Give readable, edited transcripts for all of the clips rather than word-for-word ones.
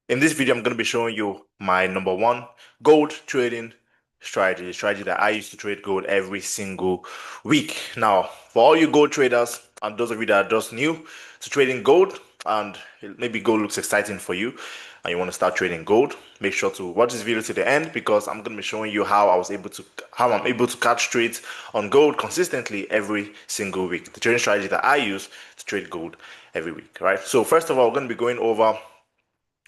In this video, I'm going to be showing you my number one gold trading strategy, the strategy that I use to trade gold every single week. Now, for all you gold traders and those of you that are just new to trading gold, and maybe gold looks exciting for you and you want to start trading gold, make sure to watch this video to the end because I'm going to be showing you how I'm able to catch trades on gold consistently every single week. The trading strategy that I use to trade gold every week, right? So first of all, we're going to be going over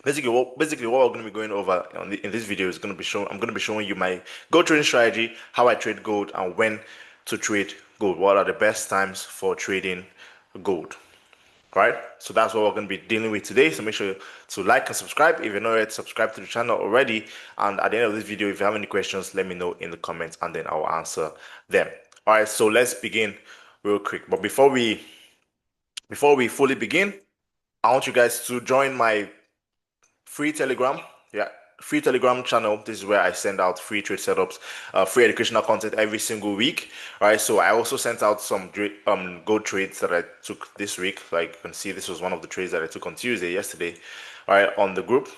basically what we're going to be going over in this video is going to be I'm going to be showing you my gold trading strategy, how I trade gold, and when to trade gold. What are the best times for trading gold? Right? So that's what we're going to be dealing with today. So make sure to like and subscribe if you're not yet subscribed to the channel already. And at the end of this video, if you have any questions, let me know in the comments and then I'll answer them. All right, so let's begin real quick. But before we fully begin, I want you guys to join my free telegram channel. This is where I send out free trade setups, free educational content every single week. All right, so I also sent out some gold trades that I took this week. Like you can see, this was one of the trades that I took on Tuesday, yesterday. All right, on the group,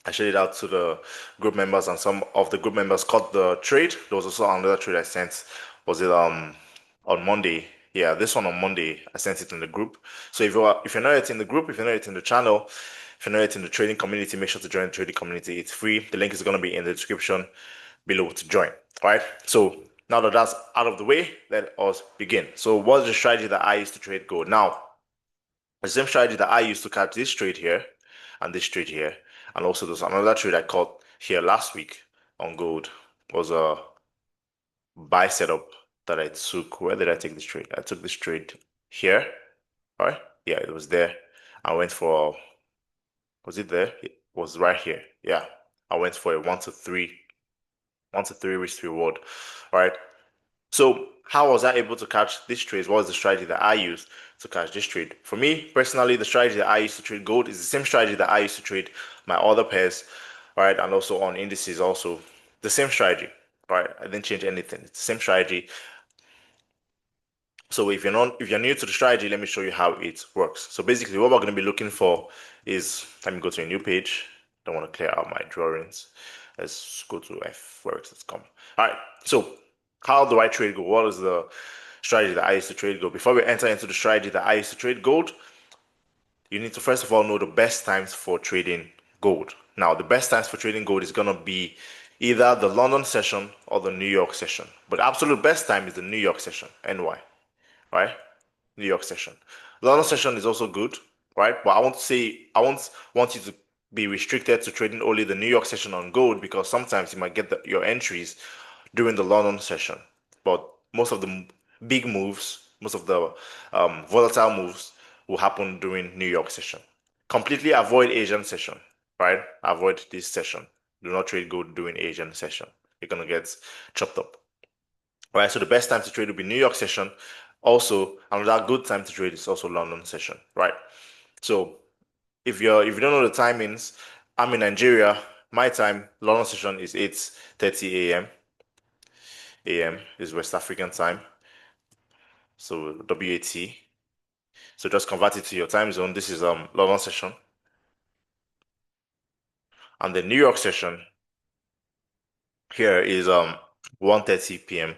I shared it out to the group members, and some of the group members caught the trade. There was also another trade I sent. Was it on Monday? Yeah, this one on Monday. I sent it in the group. So if you're not yet in the group, if you're not yet in the channel, if you're not yet in the trading community, make sure to join the trading community. It's free. The link is going to be in the description below to join. All right. So now that that's out of the way, let us begin. So what's the strategy that I used to trade gold? Now, the same strategy that I used to catch this trade here and this trade here, and also there's another trade I caught here last week on gold, was a buy setup that I took. Where did I take this trade? I took this trade here. All right. Yeah, it was there. I went for, was it there? It was right here. Yeah. I went for a 1 to 3 risk reward. All right. So how was I able to catch this trade? What was the strategy that I used to catch this trade? For me personally, the strategy that I used to trade gold is the same strategy that I used to trade my other pairs, all right, and also on indices, also the same strategy. All right, I didn't change anything. It's the same strategy. So if you're new to the strategy, let me show you how it works. So basically, what we're going to be looking for is, let me go to a new page. Don't want to clear out my drawings. Let's go to fforex.com. All right. So how do I trade gold? What is the strategy that I used to trade gold? Before we enter into the strategy that I used to trade gold, you need to first of all know the best times for trading gold. Now, the best times for trading gold is going to be either the London session or the New York session. But the absolute best time is the New York session, NY, right? New York session. London session is also good, right? But I won't want you to be restricted to trading only the New York session on gold, because sometimes you might get your entries during the London session. But most of the big moves, most of the volatile moves will happen during New York session. Completely avoid Asian session, right? Avoid this session. Do not trade gold during Asian session. You're gonna get chopped up. All right, so the best time to trade will be New York session. Also, another good time to trade is also London session, right? So if you don't know the timings, I'm in Nigeria. My time, London session is 8:30 a.m. AM is West African time. So WAT. So just convert it to your time zone. This is London session. And the New York session here is 1:30 p.m.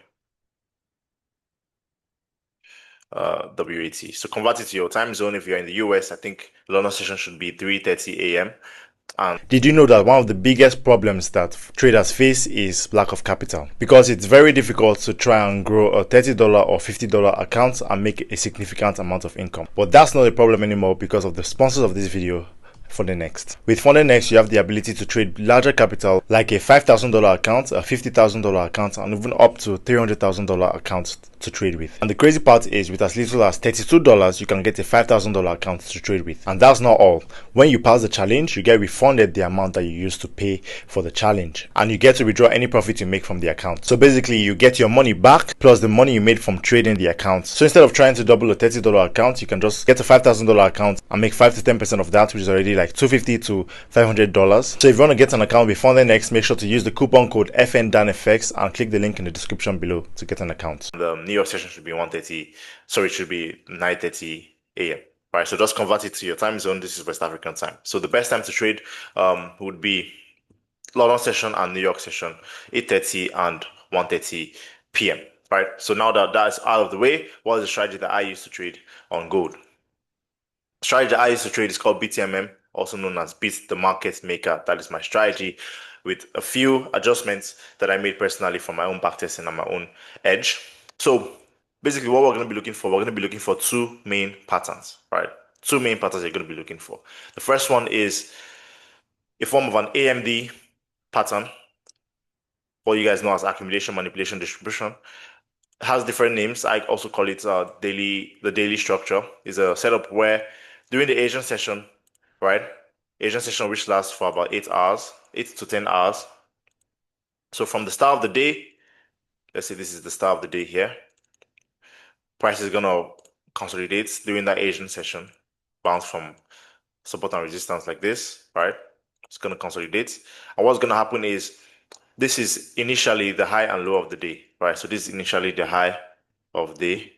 WAT. So convert it to your time zone. If you're in the US, I think London session should be 3:30 a.m. And did you know that one of the biggest problems that traders face is lack of capital? Because it's very difficult to try and grow a $30 or $50 account and make a significant amount of income. But that's not a problem anymore because of the sponsors of this video, FundingNext. With FundingNext, you have the ability to trade larger capital like a $5,000 account, a $50,000 account, and even up to $300,000 accounts to trade with. And the crazy part is, with as little as $32, you can get a $5,000 account to trade with. And that's not all. When you pass the challenge, you get refunded the amount that you used to pay for the challenge. And you get to withdraw any profit you make from the account. So basically, you get your money back plus the money you made from trading the account. So instead of trying to double a $30 account, you can just get a $5,000 account and make 5 to 10% of that, which is already like $250 to $500. So if you want to get an account with FundingNext, make sure to use the coupon code FNDANFX and click the link in the description below to get an account. The New York session should be 1:30. Sorry, it should be 9:30 a.m. right? So just convert it to your time zone. This is West African time. So the best time to trade would be London session and New York session, 8:30 and 1:30 p.m. Right? So now that that's out of the way, what is the strategy that I used to trade on gold? Strategy I used to trade is called BTMM, also known as Beat the Market Maker. That is my strategy with a few adjustments that I made personally for my own backtesting and my own edge. So basically what we're going to be looking for, we're going to be looking for two main patterns, right? Two main patterns you're going to be looking for. The first one is a form of an AMD pattern, what you guys know as accumulation, manipulation, distribution. It has different names. I also call it the daily structure. Is a setup where during the Asian session, right? Asian session which lasts for about 8 hours, 8 to 10 hours. So from the start of the day, let's say this is the start of the day here, price is gonna consolidate during that Asian session, bounce from support and resistance like this, right? It's gonna consolidate. And what's gonna happen is this is initially the high and low of the day, right? So this is initially the high of day.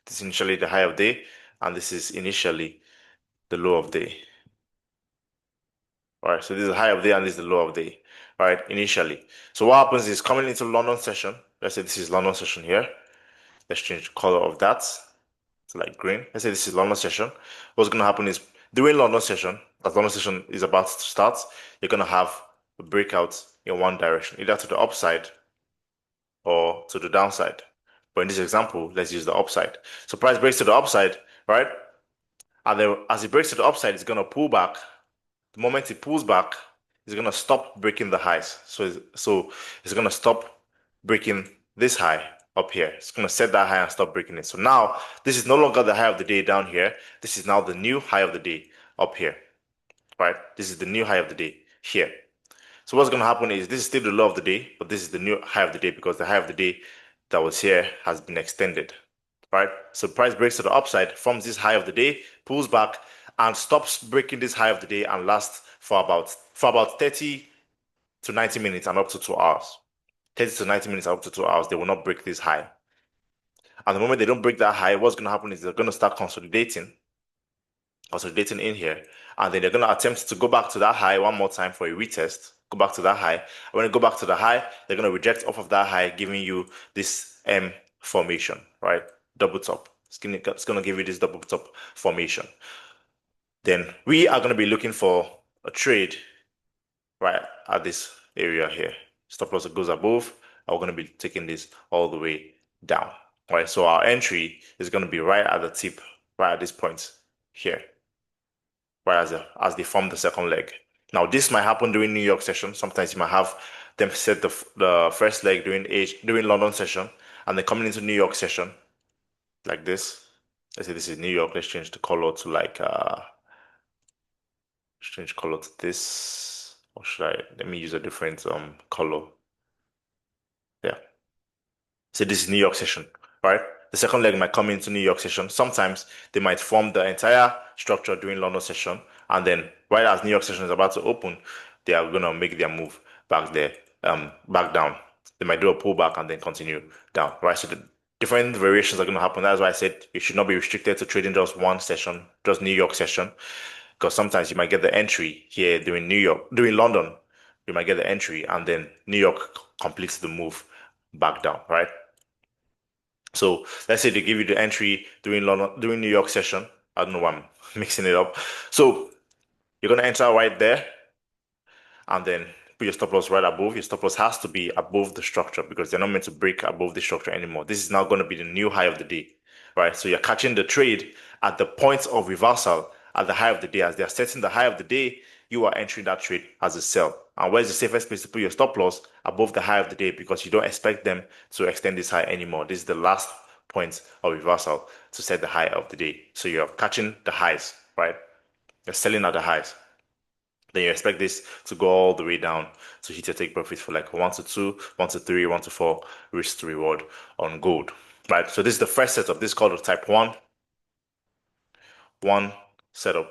This is initially the high of day, and this is initially the low of day. All right, so this is the high of day and this is the low of day, all right, initially. So what happens is coming into London session, let's say this is London session here. Let's change the color of that to like green. Let's say this is London session. What's going to happen is during London session, as London session is about to start, you're going to have a breakout in one direction, either to the upside or to the downside. But in this example, let's use the upside. So price breaks to the upside, right? And then as it breaks to the upside, it's going to pull back. The moment it pulls back, it's going to stop breaking the highs. So it's going to stop breaking this high up here. It's going to set that high and stop breaking it. So now this is no longer the high of the day down here. This is now the new high of the day up here, right? This is the new high of the day here. So what's going to happen is this is still the low of the day, but this is the new high of the day because the high of the day that was here has been extended, right? So price breaks to the upside, forms this high of the day, pulls back, and stops breaking this high of the day and lasts for about 30 to 90 minutes and up to 2 hours. 30 to 90 minutes and up to 2 hours, they will not break this high. And the moment they don't break that high, what's going to happen is they're going to start consolidating in here, and then they're going to attempt to go back to that high one more time for a retest, go back to that high. And when they go back to the high, they're going to reject off of that high, giving you this M formation, right? Double top. It's going to give you this double top formation. Then we are going to be looking for a trade right at this area here. Stop loss that goes above, and we're going to be taking this all the way down. All right, so our entry is going to be right at the tip, right at this point here, right as they form the second leg. Now, this might happen during New York session. Sometimes you might have them set the first leg during London session, and then coming into New York session like this. Let's say this is New York. Let's change the color to like let's change color to this. Or should I let me use a different color? Yeah. So this is New York session, right? The second leg might come into New York session. Sometimes they might form the entire structure during London session, and then right as New York session is about to open, they are gonna make their move back there, back down. They might do a pullback and then continue down, right? So the different variations are gonna happen. That's why I said you should not be restricted to trading just one session, just New York session, because sometimes you might get the entry here during London, you might get the entry, and then New York completes the move back down, right? So let's say they give you the entry during New York session. I don't know why I'm mixing it up. So you're gonna enter right there, and then put your stop loss right above. Your stop loss has to be above the structure because they're not meant to break above the structure anymore. This is now going to be the new high of the day, right? So you're catching the trade at the point of reversal at the high of the day. As they're setting the high of the day, you are entering that trade as a sell. And where's the safest place to put your stop loss? Above the high of the day because you don't expect them to extend this high anymore. This is the last point of reversal to set the high of the day. So you're catching the highs, right? You're selling at the highs. Then you expect this to go all the way down to hit your take profit for like 1 to 2, 1 to 3, 1 to 4 risk to reward on gold, right? So this is the first setup. This is called the type 1 setup,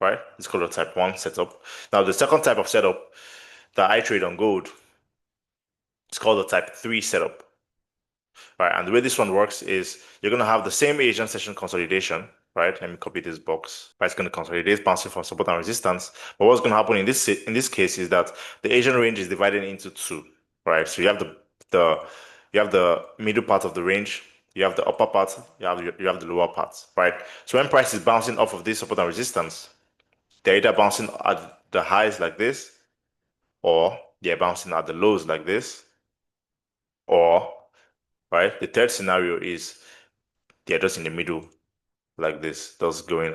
right? It's called a type 1 setup. Now, the second type of setup that I trade on gold is called the type 3 setup. right? And the way this one works is you're going to have the same Asian session consolidation, right? Let me copy this box. Right, it's going to consolidate, bouncing from support and resistance. But what's going to happen in this case is that the Asian range is divided into two, right? So you have the you have the middle part of the range, you have the upper part, you have the lower part, right? So when price is bouncing off of this support and resistance, they're either bouncing at the highs like this, or they're bouncing at the lows like this, or right, the third scenario is they're just in the middle like this, just going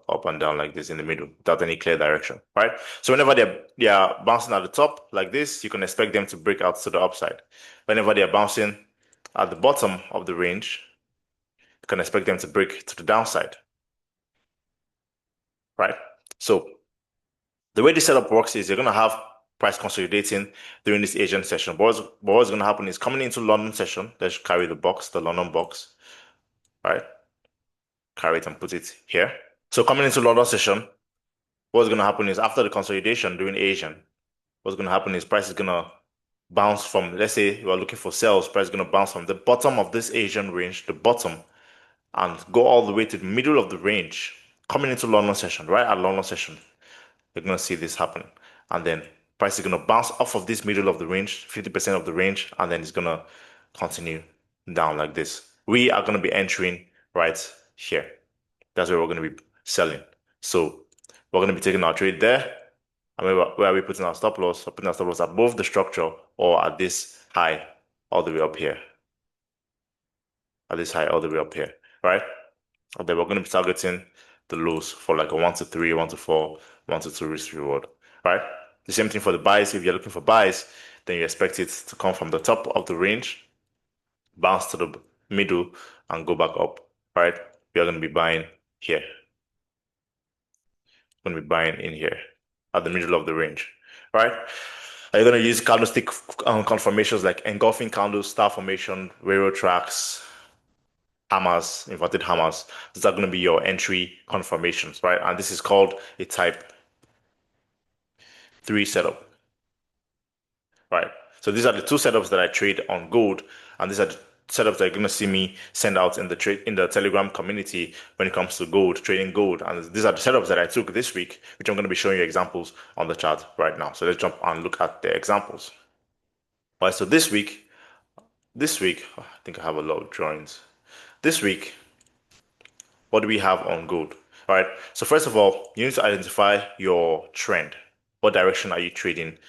up and down like this in the middle without any clear direction, right? So whenever they are bouncing at the top like this, you can expect them to break out to the upside. Whenever they are bouncing at the bottom of the range, you can expect them to break to the downside, right? So the way this setup works is you're going to have price consolidating during this Asian session. But what's going to happen is coming into London session, let's carry the box, the London box, right? Carry it and put it here. So coming into London session, what's going to happen is after the consolidation during Asian, what's going to happen is price is going to bounce from, let's say you are looking for sales, price is going to bounce from the bottom of this Asian range, the bottom, and go all the way to the middle of the range, coming into London session, right at London session. You're going to see this happen. And then price is going to bounce off of this middle of the range, 50% of the range, and then it's going to continue down like this. We are going to be entering right here. That's where we're going to be selling. So we're going to be taking our trade there. And where are we putting our stop loss? We're putting our stop loss above the structure or at this high all the way up here. At this high all the way up here, right? And then we're going to be targeting the lows for like a 1 to 3, 1 to 4, 1 to 2 risk reward, right? The same thing for the buys. If you're looking for buys, then you expect it to come from the top of the range, bounce to the middle, and go back up, right? We are going to be buying here. Going to be buying in here at the middle of the range, right? Are you going to use candlestick confirmations like engulfing candles, star formation, railroad tracks, hammers, inverted hammers? These are going to be your entry confirmations, right? And this is called a type 3 setup, right? So these are the two setups that I trade on gold, and these are the setups that you're going to see me send out in the Telegram community when it comes to gold, trading gold. And these are the setups that I took this week, which I'm going to be showing you examples on the chart right now. So let's jump and look at the examples. All right, so this week, I think I have a lot of drawings. This week, what do we have on gold? All right, so first of all, you need to identify your trend. What direction are you trading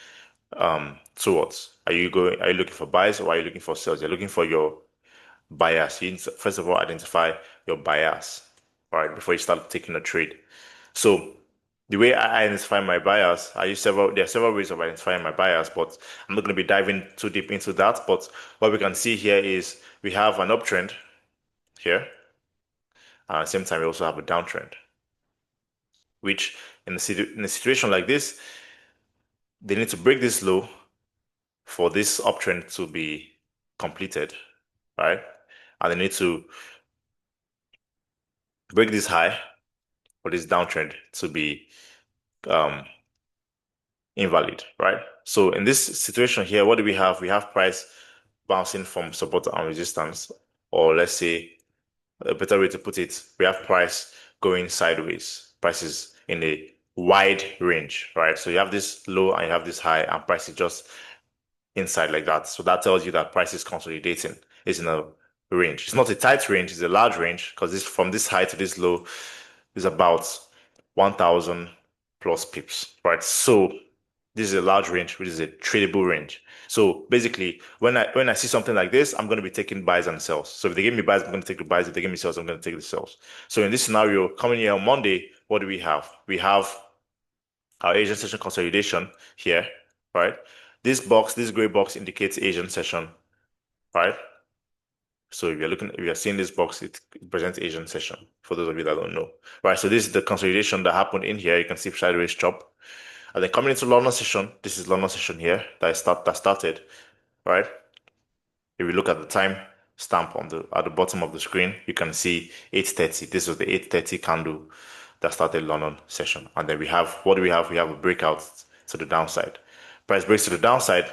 towards? Are you looking for buys or are you looking for sales? You're looking for your bias. You need to, first of all, identify your bias, all right, before you start taking a trade. So the way I identify my bias, there are several ways of identifying my bias, but I'm not going to be diving too deep into that. But what we can see here is we have an uptrend here, and at the same time, we also have a downtrend, which in a situation like this, they need to break this low for this uptrend to be completed, right? And they need to break this high for this downtrend to be um, invalid, right? So in this situation here, what do we have? We have price bouncing from support and resistance, or let's say a better way to put it, we have price going sideways. Price is in a wide range, right? So you have this low and you have this high, and price is just inside like that. So that tells you that price is consolidating. It's in a range. It's not a tight range, it's a large range because this from this high to this low is about 1,000 plus pips, right? So this is a large range, which is a tradable range. So basically, when I see something like this, I'm going to be taking buys and sells. So if they give me buys, I'm going to take the buys. If they give me sells, I'm going to take the sells. So in this scenario, coming here on Monday, what do we have? We have our Asian session consolidation here, right? This gray box indicates Asian session, right? So if you're seeing this box, it presents Asian session for those of you that don't know, right? So this is the consolidation that happened in here. You can see sideways chop. And then coming into London session, this is London session here that started, right? If you look at the time stamp at the bottom of the screen, you can see 8:30. This was the 8:30 candle that started London session. And then what do we have? We have a breakout to the downside. Price breaks to the downside.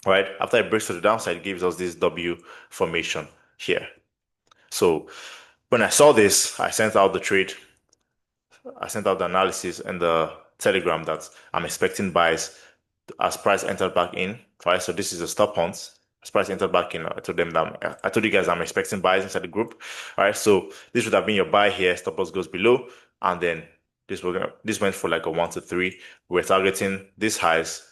right? After it breaks to the downside, it gives us this W formation here. So when I saw this, I sent out the analysis in the Telegram that I'm expecting buys as price entered back in, right? So this is a stop hunt. As price entered back in, I told them that I told you guys I'm expecting buys inside the group, right? So this would have been your buy here. Stop loss goes below, and then this went for like a 1 to 3. We're targeting these highs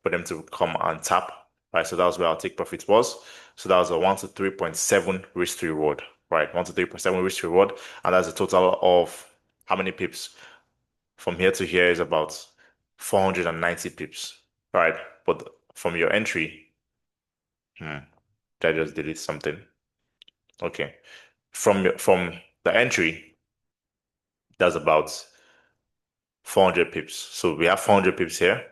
for them to come and tap, right? So that was where our take profit was. So that was a 1 to 3.7 risk to reward, right? 1 to 3.7 risk to reward, and that's a total of how many pips? From here to here is about 490 pips, right? But from your entry, did I just delete something? Okay. From the entry, that's about 400 pips. So we have 400 pips here,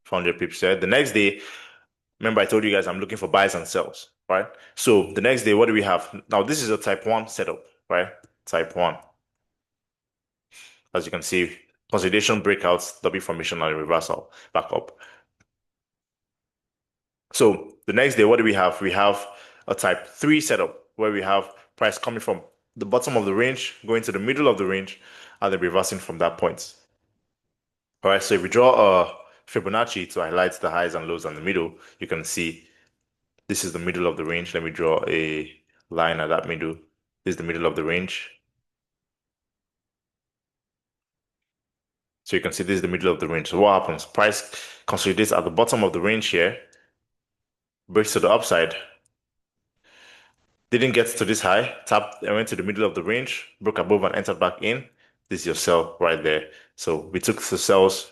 400 pips here. The next day, remember I told you guys I'm looking for buys and sells, right? So the next day, what do we have? Now this is a type 1 setup, right? Type 1. As you can see, consolidation breakouts, W formation and reversal back up. So the next day, what do we have? We have a type 3 setup where we have price coming from the bottom of the range, going to the middle of the range, and then reversing from that point. All right, so if we draw a Fibonacci to highlight the highs and lows in the middle, you can see this is the middle of the range. Let me draw a line at that middle. This is the middle of the range. So you can see this is the middle of the range. So what happens? Price consolidates at the bottom of the range here, breaks to the upside, didn't get to this high, tapped and went to the middle of the range, broke above and entered back in. This is your sell right there. So we took the cells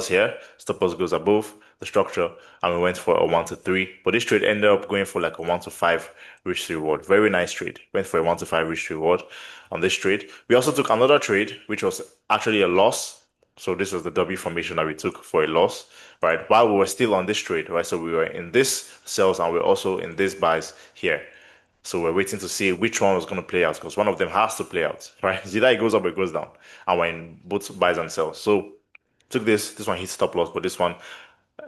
here, stop loss goes above the structure, and we went for a 1 to 3. But this trade ended up going for like a 1 to 5 risk to reward. Very nice trade. Went for a 1 to 5 risk to reward on this trade. We also took another trade, which was actually a loss. So this was the W formation that we took for a loss, right? While we were still on this trade, right? So we were in this sells and we're also in this buys here. So we're waiting to see which one was going to play out because one of them has to play out, right? Either it goes up or it goes down. And we're in both buys and sells. So took this one hit stop loss, but this one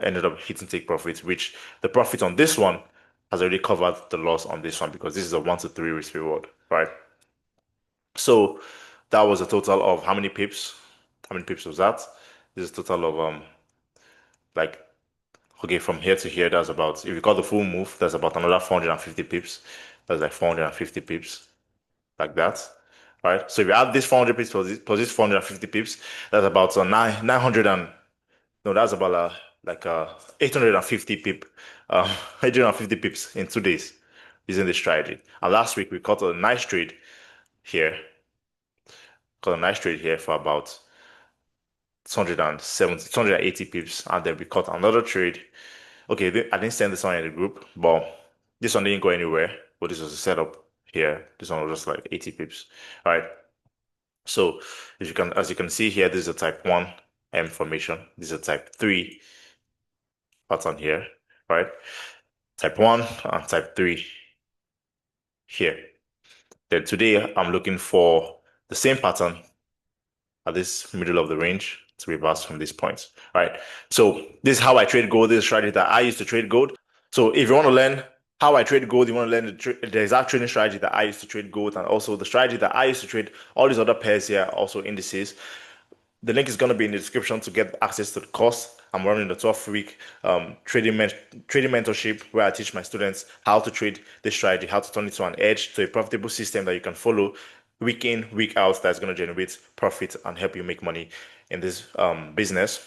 ended up hitting take profit, which the profit on this one has already covered the loss on this one because this is a 1 to 3 risk reward, right? So that was a total of how many pips? How many pips was that? This is a total of like okay, from here to here, that's about, if you call the full move, that's about another 450 pips. That's like 450 pips, like that. All right. So if you add this 400 pips plus this 450 pips, that's about 900 and no, that's about like 850 850 pips in 2 days using this strategy. And last week we caught a nice trade here, for about 270, 280 pips, and then we caught another trade. Okay, I didn't send this one in the group, but this one didn't go anywhere. But this was a setup here. This one was just like 80 pips. All right. So if you can, as you can see here, this is a type 1 M formation. This is a type 3 pattern here, right? Type 1 and type 3 here. Then today I'm looking for the same pattern at this middle of the range to reverse from this point. All right. So this is how I trade gold. This is strategy that I used to trade gold. So if you want to learn how I trade gold, you want to learn the exact trading strategy that I used to trade gold, and also the strategy that I used to trade all these other pairs here, also indices. The link is going to be in the description to get access to the course. I'm running the 12-week trading mentorship where I teach my students how to trade this strategy, how to turn it to an edge, to a profitable system that you can follow week in, week out, that's going to generate profit and help you make money in this business.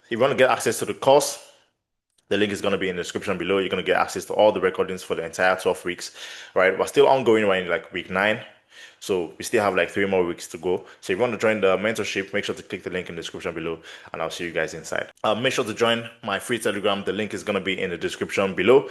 If you want to get access to the course, the link is going to be in the description below. You're going to get access to all the recordings for the entire 12 weeks, right? We're still ongoing right in like week 9. So we still have like 3 more weeks to go. So if you want to join the mentorship, make sure to click the link in the description below and I'll see you guys inside. Make sure to join my free Telegram. The link is going to be in the description below.